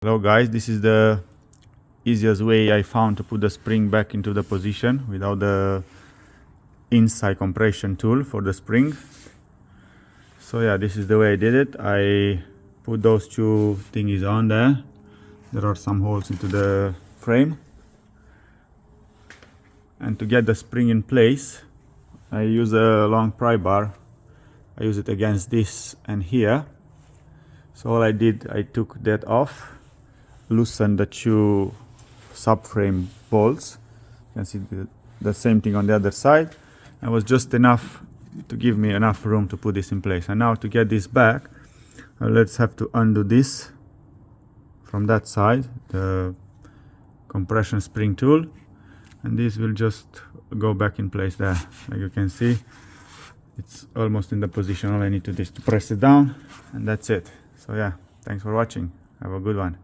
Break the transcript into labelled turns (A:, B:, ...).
A: Hello guys, this is the easiest way I found to put the spring back into the position without the inside compression tool for the spring. So yeah, this is the way I did it. I put those two thingies on there. There are some holes into the frame. And to get the spring in place, I use a long pry bar. I use it against this and here. So all I did, I took that off, loosen the two subframe bolts. You can see the same thing on the other side. It was just enough to give me enough room to put this in place. And now to get this back, let's have to undo this from that side, the compression spring tool, and this will just go back in place there. Like you can see, it's almost in the position. All I need to do is to press it down, and that's it. So yeah, thanks for watching. Have a good one.